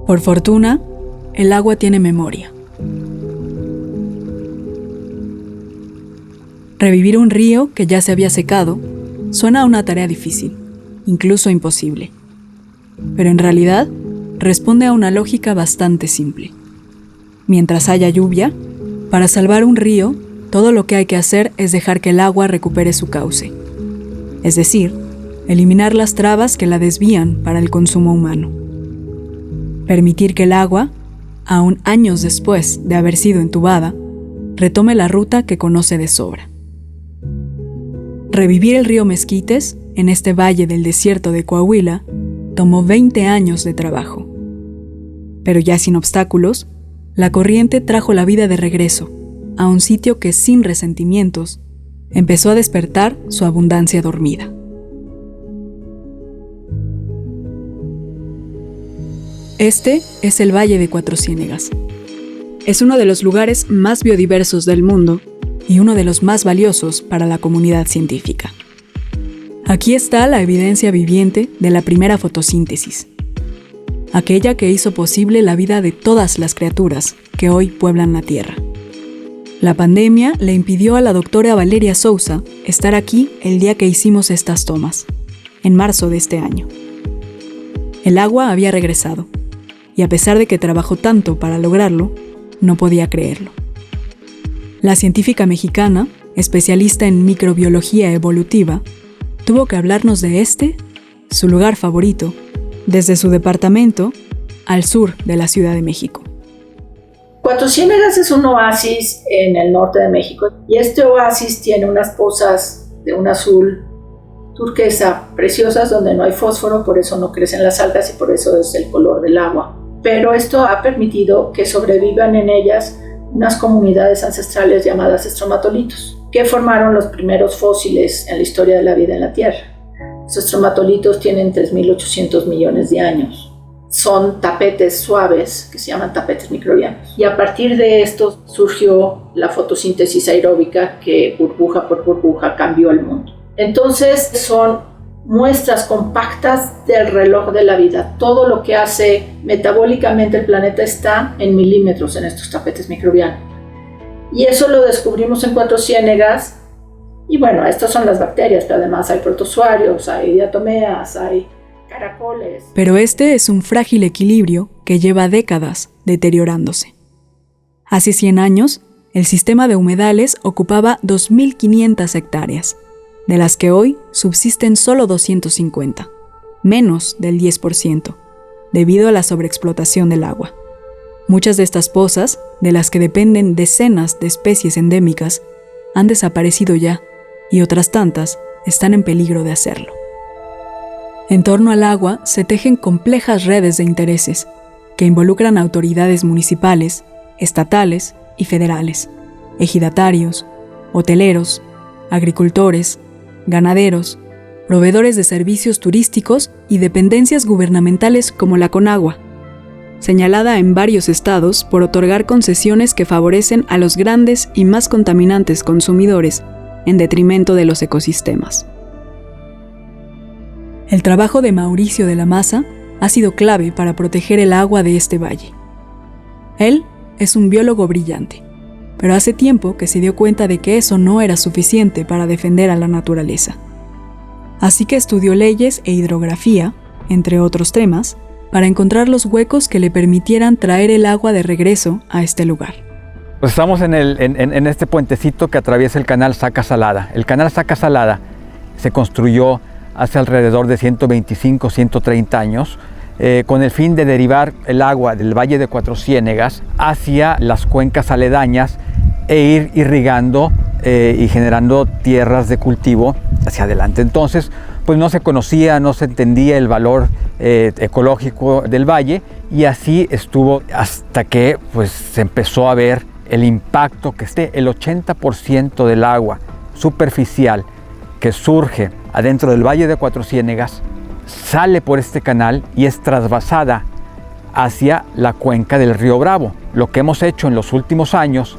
Por fortuna, el agua tiene memoria. Revivir un río que ya se había secado suena a una tarea difícil, incluso imposible. Pero en realidad, responde a una lógica bastante simple. Mientras haya lluvia, para salvar un río, todo lo que hay que hacer es dejar que el agua recupere su cauce. Es decir, eliminar las trabas que la desvían para el consumo humano. Permitir que el agua, aún años después de haber sido entubada, retome la ruta que conoce de sobra. Revivir el río Mezquites, en este valle del desierto de Coahuila, tomó 20 años de trabajo. Pero ya sin obstáculos, la corriente trajo la vida de regreso a un sitio que, sin resentimientos, empezó a despertar su abundancia dormida. Este es el Valle de Cuatro Ciénegas. Es uno de los lugares más biodiversos del mundo y uno de los más valiosos para la comunidad científica. Aquí está la evidencia viviente de la primera fotosíntesis, aquella que hizo posible la vida de todas las criaturas que hoy pueblan la Tierra. La pandemia le impidió a la doctora Valeria Sousa estar aquí el día que hicimos estas tomas, en marzo de este año. El agua había regresado, y a pesar de que trabajó tanto para lograrlo, no podía creerlo. La científica mexicana, especialista en microbiología evolutiva, tuvo que hablarnos de su lugar favorito, desde su departamento al sur de la Ciudad de México. Cuatro Ciénegas es un oasis en el norte de México y este oasis tiene unas pozas de un azul turquesa preciosas donde no hay fósforo, por eso no crecen las algas y por eso es el color del agua. Pero esto ha permitido que sobrevivan en ellas unas comunidades ancestrales llamadas estromatolitos, que formaron los primeros fósiles en la historia de la vida en la Tierra. Los estromatolitos tienen 3.800 millones de años. Son tapetes suaves que se llaman tapetes microbianos. Y a partir de esto surgió la fotosíntesis aeróbica que burbuja por burbuja cambió el mundo. Entonces son muestras compactas del reloj de la vida. Todo lo que hace metabólicamente el planeta está en milímetros en estos tapetes microbianos. Y eso lo descubrimos en Cuatro Ciénegas. Y bueno, estas son las bacterias, pero además hay protozoarios, hay diatomeas, hay caracoles. Pero este es un frágil equilibrio que lleva décadas deteriorándose. Hace 100 años, el sistema de humedales ocupaba 2.500 hectáreas, de las que hoy subsisten solo 250, menos del 10%, debido a la sobreexplotación del agua. Muchas de estas pozas, de las que dependen decenas de especies endémicas, han desaparecido ya, y otras tantas están en peligro de hacerlo. En torno al agua se tejen complejas redes de intereses que involucran autoridades municipales, estatales y federales, ejidatarios, hoteleros, agricultores, ganaderos, proveedores de servicios turísticos y dependencias gubernamentales como la Conagua, señalada en varios estados por otorgar concesiones que favorecen a los grandes y más contaminantes consumidores en detrimento de los ecosistemas. El trabajo de Mauricio de la Maza ha sido clave para proteger el agua de este valle. Él es un biólogo brillante, pero hace tiempo que se dio cuenta de que eso no era suficiente para defender a la naturaleza. Así que estudió leyes e hidrografía, entre otros temas, para encontrar los huecos que le permitieran traer el agua de regreso a este lugar. Pues estamos en este puentecito que atraviesa el canal Saca Salada. El canal Saca Salada se construyó hace alrededor de 125, 130 años con el fin de derivar el agua del Valle de Cuatro Ciénegas hacia las cuencas aledañas e ir irrigando y generando tierras de cultivo hacia adelante. Entonces, pues no se conocía, no se entendía el valor ecológico del valle y así estuvo hasta que pues, se empezó a ver el impacto que el 80% del agua superficial que surge adentro del Valle de Cuatro Ciénegas sale por este canal y es trasvasada hacia la cuenca del río Bravo. Lo que hemos hecho en los últimos años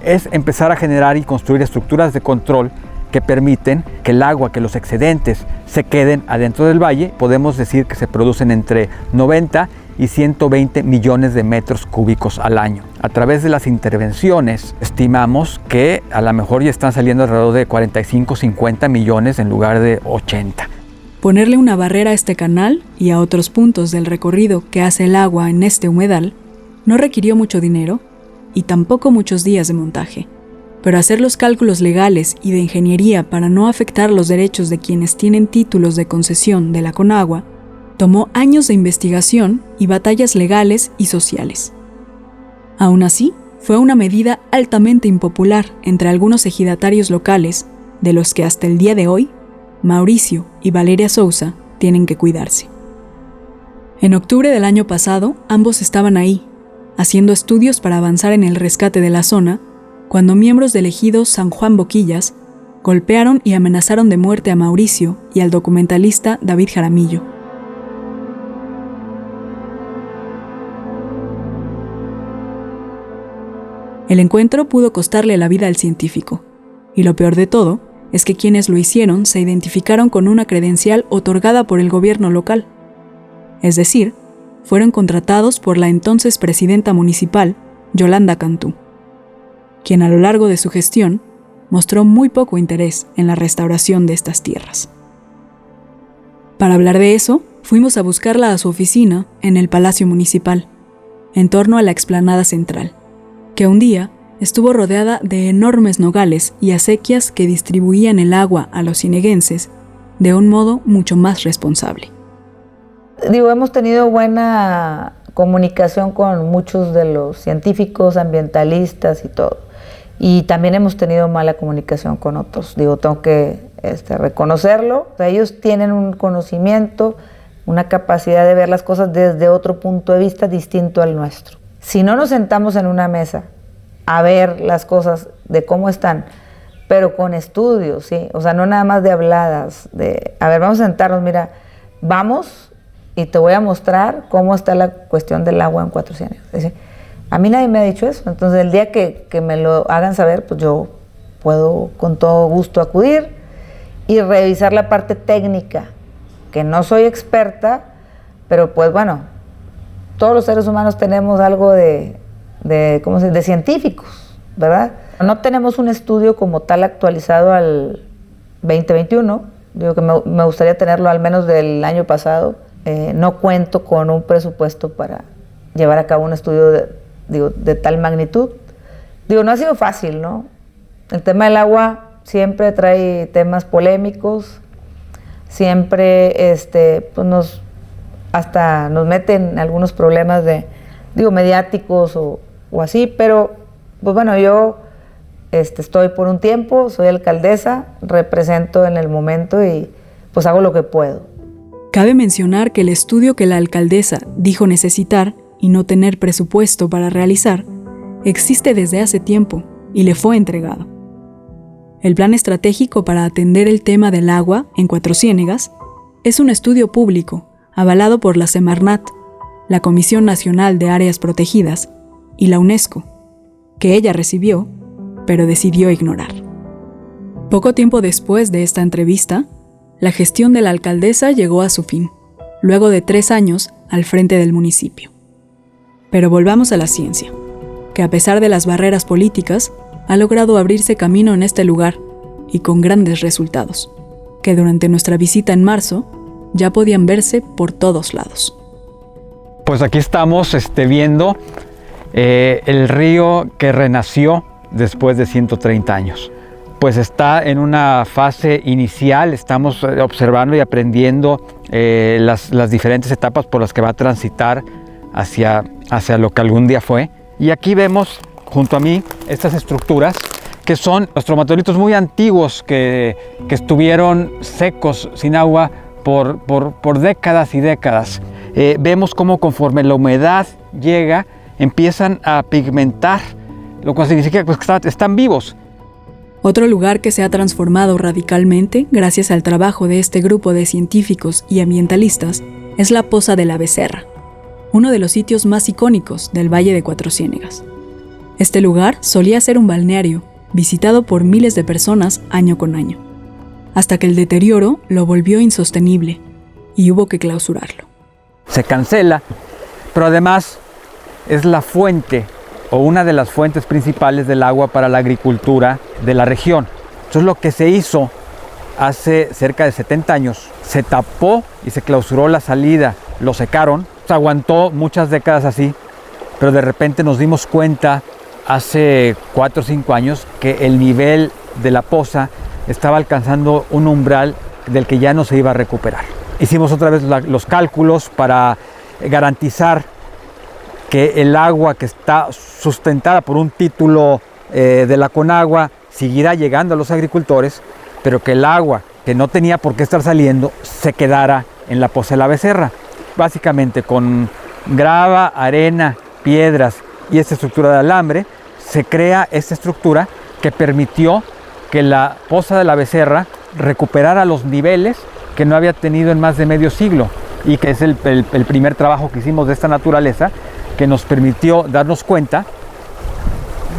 es empezar a generar y construir estructuras de control que permiten que el agua, que los excedentes se queden adentro del valle. Podemos decir que se producen entre 90 y 120 millones de metros cúbicos al año. A través de las intervenciones estimamos que a lo mejor ya están saliendo alrededor de 45-50 millones en lugar de 80. Ponerle una barrera a este canal y a otros puntos del recorrido que hace el agua en este humedal no requirió mucho dinero y tampoco muchos días de montaje. Pero hacer los cálculos legales y de ingeniería para no afectar los derechos de quienes tienen títulos de concesión de la Conagua tomó años de investigación y batallas legales y sociales. Aún así, fue una medida altamente impopular entre algunos ejidatarios locales, de los que hasta el día de hoy, Mauricio y Valeria Sousa tienen que cuidarse. En octubre del año pasado, ambos estaban ahí, haciendo estudios para avanzar en el rescate de la zona, cuando miembros del ejido San Juan Boquillas golpearon y amenazaron de muerte a Mauricio y al documentalista David Jaramillo. El encuentro pudo costarle la vida al científico, y lo peor de todo es que quienes lo hicieron se identificaron con una credencial otorgada por el gobierno local. Es decir, fueron contratados por la entonces presidenta municipal, Yolanda Cantú, quien a lo largo de su gestión mostró muy poco interés en la restauración de estas tierras. Para hablar de eso, fuimos a buscarla a su oficina en el Palacio Municipal, en torno a la explanada central, que un día estuvo rodeada de enormes nogales y acequias que distribuían el agua a los cineguenses de un modo mucho más responsable. Hemos tenido buena comunicación con muchos de los científicos, ambientalistas y todo. Y también hemos tenido mala comunicación con otros. Tengo que reconocerlo. O sea, ellos tienen un conocimiento, una capacidad de ver las cosas desde otro punto de vista distinto al nuestro. Si no nos sentamos en una mesa a ver las cosas de cómo están, pero con estudios, ¿sí? O sea, no nada más de habladas, vamos a sentarnos, mira, vamos y te voy a mostrar cómo está la cuestión del agua en Cuatro Ciénegas. A mí nadie me ha dicho eso, entonces el día que me lo hagan saber, pues yo puedo con todo gusto acudir y revisar la parte técnica, que no soy experta, pero pues bueno, todos los seres humanos tenemos algo de científicos, ¿verdad? No tenemos un estudio como tal actualizado al 2021, digo que me gustaría tenerlo al menos del año pasado. No cuento con un presupuesto para llevar a cabo un estudio de tal magnitud. No ha sido fácil, ¿no? El tema del agua siempre trae temas polémicos, siempre pues hasta nos meten algunos problemas mediáticos o así, pero pues bueno, yo estoy por un tiempo, soy alcaldesa, represento en el momento y pues hago lo que puedo. Cabe mencionar que el estudio que la alcaldesa dijo necesitar y no tener presupuesto para realizar existe desde hace tiempo y le fue entregado. El Plan Estratégico para atender el tema del agua en Cuatro Ciénegas es un estudio público avalado por la Semarnat, la Comisión Nacional de Áreas Protegidas y la UNESCO, que ella recibió, pero decidió ignorar. Poco tiempo después de esta entrevista, la gestión de la alcaldesa llegó a su fin, luego de 3 años al frente del municipio. Pero volvamos a la ciencia, que a pesar de las barreras políticas, ha logrado abrirse camino en este lugar y con grandes resultados, que durante nuestra visita en marzo ya podían verse por todos lados. Pues aquí estamos viendo el río que renació después de 130 años. Pues está en una fase inicial, estamos observando y aprendiendo las diferentes etapas por las que va a transitar hacia lo que algún día fue. Y aquí vemos junto a mí estas estructuras que son los stromatolitos muy antiguos que estuvieron secos, sin agua, por décadas y décadas. Vemos cómo conforme la humedad llega, empiezan a pigmentar, lo cual significa pues, que están vivos. Otro lugar que se ha transformado radicalmente gracias al trabajo de este grupo de científicos y ambientalistas es la Poza de la Becerra, uno de los sitios más icónicos del Valle de Cuatro Ciénegas. Este lugar solía ser un balneario, visitado por miles de personas año con año, hasta que el deterioro lo volvió insostenible y hubo que clausurarlo. Se cancela pero además es la fuente o una de las fuentes principales del agua para la agricultura de la región. Entonces lo que se hizo hace cerca de 70 años, se tapó y se clausuró la salida, lo secaron, se aguantó muchas décadas así, pero de repente nos dimos cuenta hace 4 o 5 años que el nivel de la poza estaba alcanzando un umbral del que ya no se iba a recuperar. Hicimos otra vez los cálculos para garantizar que el agua que está sustentada por un título de la Conagua seguirá llegando a los agricultores, pero que el agua que no tenía por qué estar saliendo se quedara en la poza de la Becerra. Básicamente con grava, arena, piedras y esta estructura de alambre, se crea esta estructura que permitió que la poza de la Becerra recuperara los niveles que no había tenido en más de medio siglo, y que es el primer trabajo que hicimos de esta naturaleza, que nos permitió darnos cuenta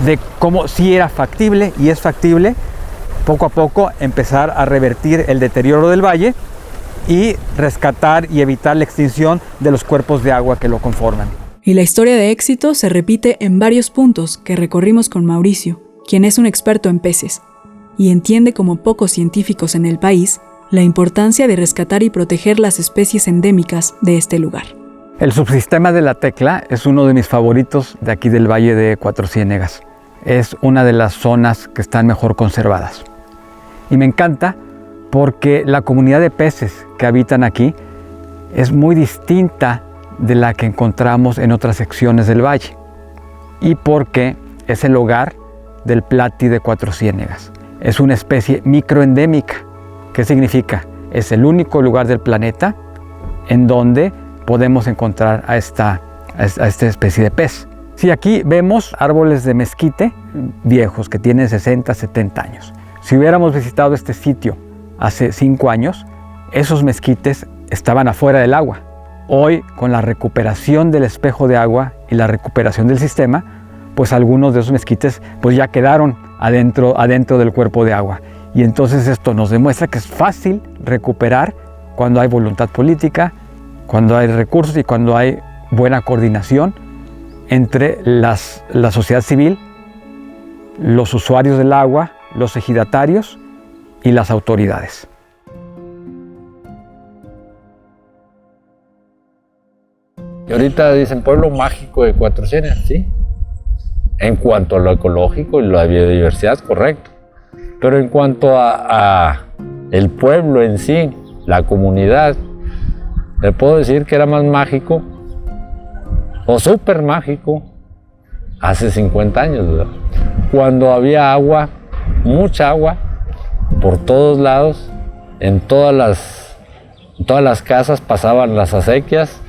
de cómo sí era factible y es factible poco a poco empezar a revertir el deterioro del valle y rescatar y evitar la extinción de los cuerpos de agua que lo conforman. Y la historia de éxito se repite en varios puntos que recorrimos con Mauricio, quien es un experto en peces y entiende como pocos científicos en el país la importancia de rescatar y proteger las especies endémicas de este lugar. El subsistema de la Tecla es uno de mis favoritos de aquí del Valle de Cuatro Ciénegas. Es una de las zonas que están mejor conservadas. Y me encanta porque la comunidad de peces que habitan aquí es muy distinta de la que encontramos en otras secciones del valle. Y porque es el hogar del plati de Cuatro Ciénegas. Es una especie microendémica. ¿Qué significa? Es el único lugar del planeta en donde podemos encontrar a esta especie de pez. Sí, aquí vemos árboles de mezquite viejos que tienen 60, 70 años. Si hubiéramos visitado este sitio hace 5 años, esos mezquites estaban afuera del agua. Hoy, con la recuperación del espejo de agua y la recuperación del sistema, pues algunos de esos mezquites pues ya quedaron adentro del cuerpo de agua. Y entonces esto nos demuestra que es fácil recuperar cuando hay voluntad política, cuando hay recursos y cuando hay buena coordinación entre la sociedad civil, los usuarios del agua, los ejidatarios y las autoridades. Y ahorita dicen pueblo mágico de Cuatro Ciénegas, ¿sí? En cuanto a lo ecológico y la biodiversidad, correcto. Pero en cuanto a el pueblo en sí, la comunidad, le puedo decir que era más mágico o súper mágico hace 50 años, ¿verdad? Cuando había agua, mucha agua, por todos lados, en todas las casas pasaban las acequias,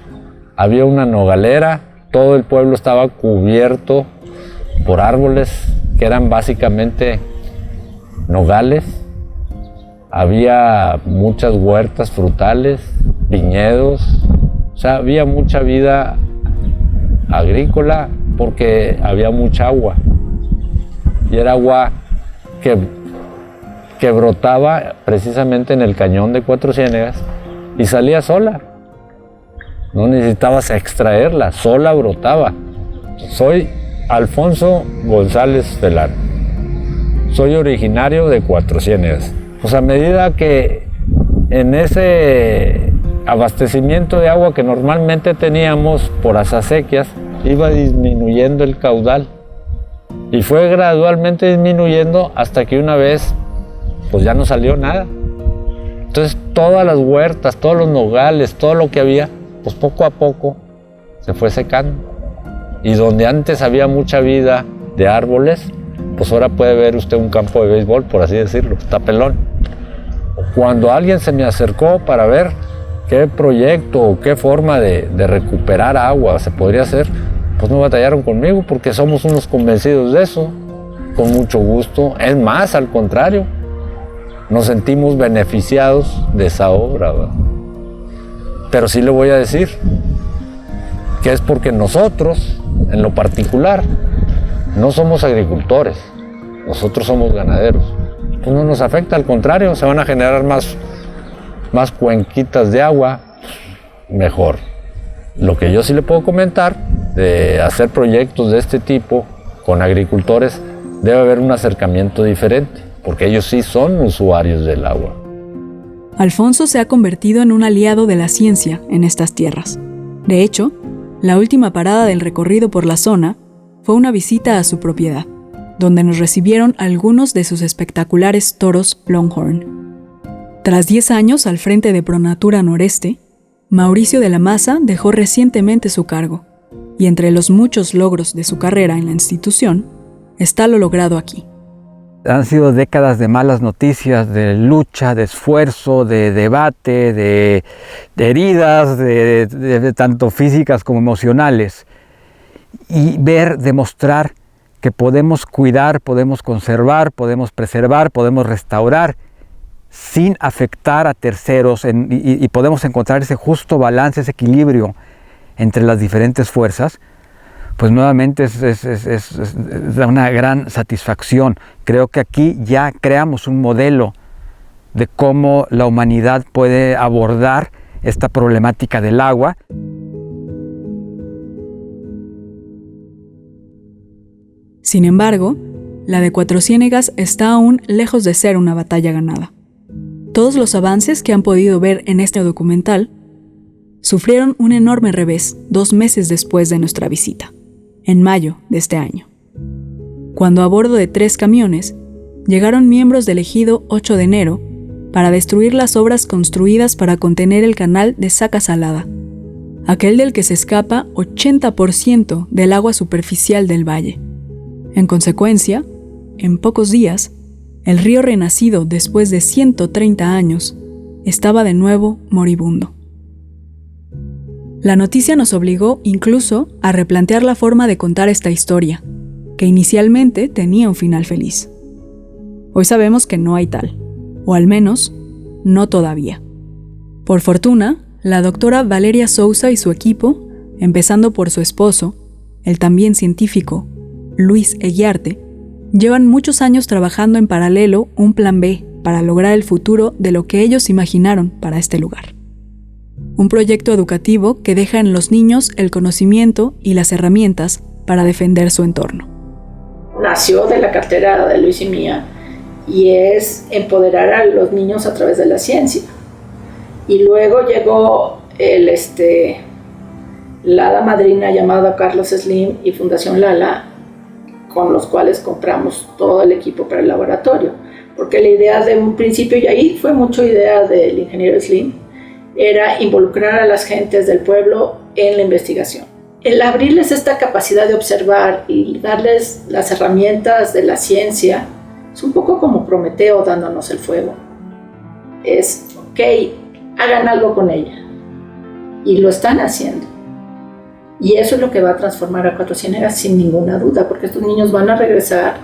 había una nogalera, todo el pueblo estaba cubierto por árboles que eran básicamente nogales, había muchas huertas frutales, viñedos, o sea, había mucha vida agrícola porque había mucha agua y era agua que brotaba precisamente en el cañón de Cuatro Ciénegas y salía sola, no necesitabas extraerla, sola brotaba. Soy Alfonso González Felán, soy originario de Cuatro Ciénegas. Pues a medida que en ese abastecimiento de agua que normalmente teníamos por las acequias, iba disminuyendo el caudal y fue gradualmente disminuyendo hasta que una vez pues ya no salió nada. Entonces todas las huertas, todos los nogales, todo lo que había, pues poco a poco se fue secando. Y donde antes había mucha vida de árboles, pues ahora puede ver usted un campo de béisbol, por así decirlo, está pelón. Cuando alguien se me acercó para ver qué proyecto o qué forma de recuperar agua se podría hacer, pues no batallaron conmigo porque somos unos convencidos de eso, con mucho gusto. Es más, al contrario, nos sentimos beneficiados de esa obra, ¿verdad? Pero sí le voy a decir que es porque nosotros, en lo particular, no somos agricultores, nosotros somos ganaderos. Pues no nos afecta, al contrario, se van a generar más cuenquitas de agua, mejor. Lo que yo sí le puedo comentar, de hacer proyectos de este tipo con agricultores, debe haber un acercamiento diferente, porque ellos sí son usuarios del agua. Alfonso se ha convertido en un aliado de la ciencia en estas tierras. De hecho, la última parada del recorrido por la zona fue una visita a su propiedad, donde nos recibieron algunos de sus espectaculares toros Longhorn. Tras 10 años al frente de Pronatura Noreste, Mauricio de la Maza dejó recientemente su cargo, y entre los muchos logros de su carrera en la institución, está lo logrado aquí. Han sido décadas de malas noticias, de lucha, de esfuerzo, de debate, de heridas, de tanto físicas como emocionales. Y demostrar que podemos cuidar, podemos conservar, podemos preservar, podemos restaurar sin afectar a terceros y podemos encontrar ese justo balance, ese equilibrio entre las diferentes fuerzas, pues nuevamente da una gran satisfacción. Creo que aquí ya creamos un modelo de cómo la humanidad puede abordar esta problemática del agua. Sin embargo, la de Cuatro Ciénegas está aún lejos de ser una batalla ganada. Todos los avances que han podido ver en este documental sufrieron un enorme revés 2 meses después de nuestra visita, en mayo de este año, cuando a bordo de 3 camiones llegaron miembros del ejido 8 de enero para destruir las obras construidas para contener el canal de Saca Salada, aquel del que se escapa 80% del agua superficial del valle. En consecuencia, en pocos días, el río renacido después de 130 años estaba de nuevo moribundo. La noticia nos obligó incluso a replantear la forma de contar esta historia, que inicialmente tenía un final feliz. Hoy sabemos que no hay tal, o al menos, no todavía. Por fortuna, la doctora Valeria Sousa y su equipo, empezando por su esposo, el también científico Luis Eguiarte, llevan muchos años trabajando en paralelo un plan B para lograr el futuro de lo que ellos imaginaron para este lugar. Un proyecto educativo que deja en los niños el conocimiento y las herramientas para defender su entorno. Nació de la cartera de Luis y mía y es empoderar a los niños a través de la ciencia. Y luego llegó la hada madrina llamada Carlos Slim y Fundación Lala, con los cuales compramos todo el equipo para el laboratorio. Porque la idea de un principio, y ahí fue mucho idea del ingeniero Slim, era involucrar a las gentes del pueblo en la investigación. El abrirles esta capacidad de observar y darles las herramientas de la ciencia es un poco como Prometeo dándonos el fuego. Es, ok, hagan algo con ella. Y lo están haciendo. Y eso es lo que va a transformar a Cuatro Ciénegas sin ninguna duda, porque estos niños van a regresar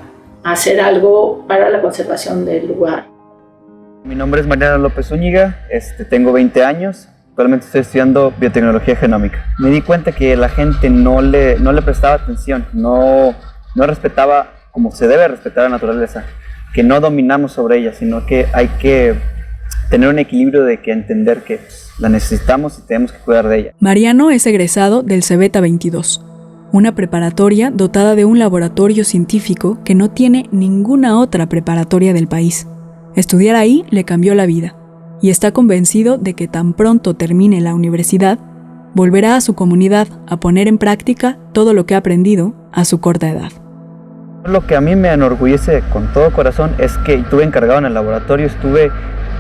a hacer algo para la conservación del lugar. Mi nombre es Mariano López Zúñiga, tengo 20 años, actualmente estoy estudiando biotecnología genómica. Me di cuenta que la gente no le prestaba atención, no respetaba como se debe respetar la naturaleza, que no dominamos sobre ella, sino que hay que tener un equilibrio de que entender que la necesitamos y tenemos que cuidar de ella. Mariano es egresado del Cebeta 22, una preparatoria dotada de un laboratorio científico que no tiene ninguna otra preparatoria del país. Estudiar ahí le cambió la vida y está convencido de que tan pronto termine la universidad, volverá a su comunidad a poner en práctica todo lo que ha aprendido a su corta edad. Lo que a mí me enorgullece con todo corazón es que estuve encargado en el laboratorio, estuve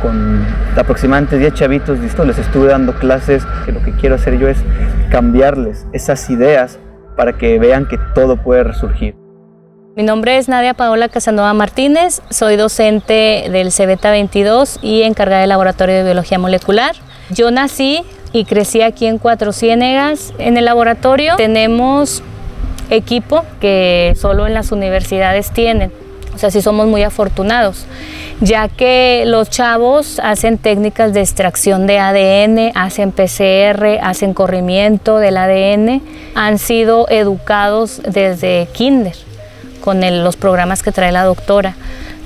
con aproximadamente 10 chavitos, les estuve dando clases, que lo que quiero hacer yo es cambiarles esas ideas para que vean que todo puede resurgir. Mi nombre es Nadia Paola Casanova Martínez, soy docente del Cebeta 22 y encargada del Laboratorio de Biología Molecular. Yo nací y crecí aquí en Cuatro Ciénegas. En el laboratorio tenemos equipo que solo en las universidades tienen, o sea, sí somos muy afortunados, ya que los chavos hacen técnicas de extracción de ADN, hacen PCR, hacen corrimiento del ADN, han sido educados desde kinder con los programas que trae la doctora.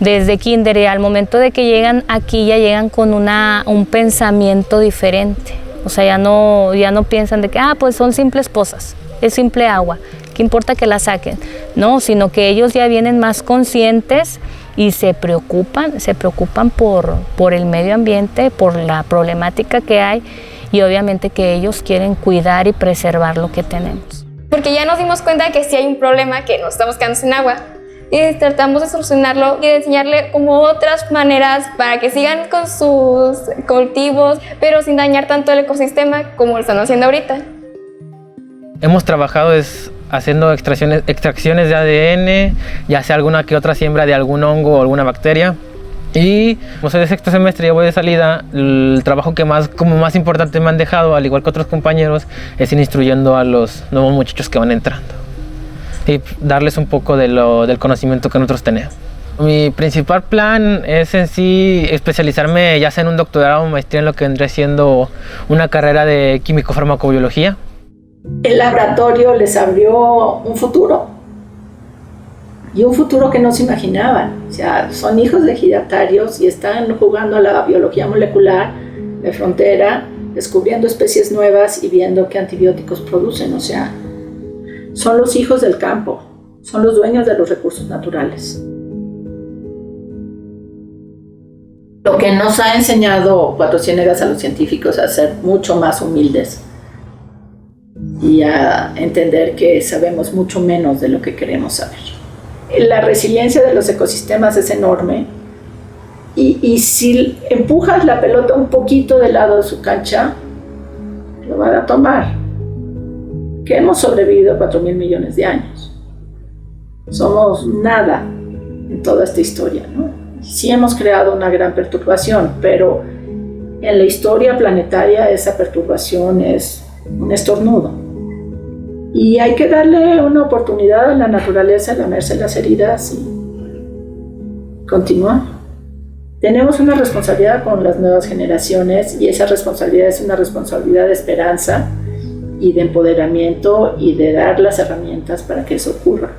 Desde kinder, y al momento de que llegan aquí ya llegan con un pensamiento diferente, O sea, ya no piensan de que, pues son simples pozas, es simple agua, ¿qué importa que la saquen? No, sino que ellos ya vienen más conscientes y se preocupan por el medio ambiente, por la problemática que hay y obviamente que ellos quieren cuidar y preservar lo que tenemos. Porque ya nos dimos cuenta que sí hay un problema, que nos estamos quedando sin agua y tratamos de solucionarlo y de enseñarle como otras maneras para que sigan con sus cultivos, pero sin dañar tanto el ecosistema como lo están haciendo ahorita. Hemos trabajado haciendo extracciones de ADN, ya sea alguna que otra siembra de algún hongo o alguna bacteria. Y como soy de sexto semestre y ya voy de salida, el trabajo que más importante me han dejado, al igual que otros compañeros, es ir instruyendo a los nuevos muchachos que van entrando y darles un poco del conocimiento que nosotros tenemos. Mi principal plan es en sí especializarme ya sea en un doctorado o maestría en lo que vendría siendo una carrera de químico-farmacobiología. El laboratorio les abrió un futuro, y un futuro que no se imaginaban. O sea, son hijos de ejidatarios y están jugando a la biología molecular de frontera, descubriendo especies nuevas y viendo qué antibióticos producen. O sea, son los hijos del campo, son los dueños de los recursos naturales. Lo que nos ha enseñado Cuatro Ciénegas a los científicos a ser mucho más humildes y a entender que sabemos mucho menos de lo que queremos saber. La resiliencia de los ecosistemas es enorme y si empujas la pelota un poquito del lado de su cancha, lo van a tomar. Que hemos sobrevivido 4.000 millones de años. Somos nada en toda esta historia, ¿no? Sí hemos creado una gran perturbación, pero en la historia planetaria esa perturbación es un estornudo. Y hay que darle una oportunidad a la naturaleza, lamerse las heridas y continuar. Tenemos una responsabilidad con las nuevas generaciones y esa responsabilidad es una responsabilidad de esperanza y de empoderamiento y de dar las herramientas para que eso ocurra.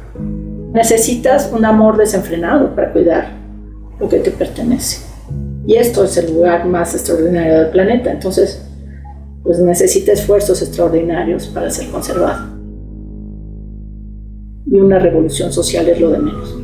Necesitas un amor desenfrenado para cuidar lo que te pertenece. Y esto es el lugar más extraordinario del planeta, entonces pues necesita esfuerzos extraordinarios para ser conservado. Y una revolución social es lo de menos.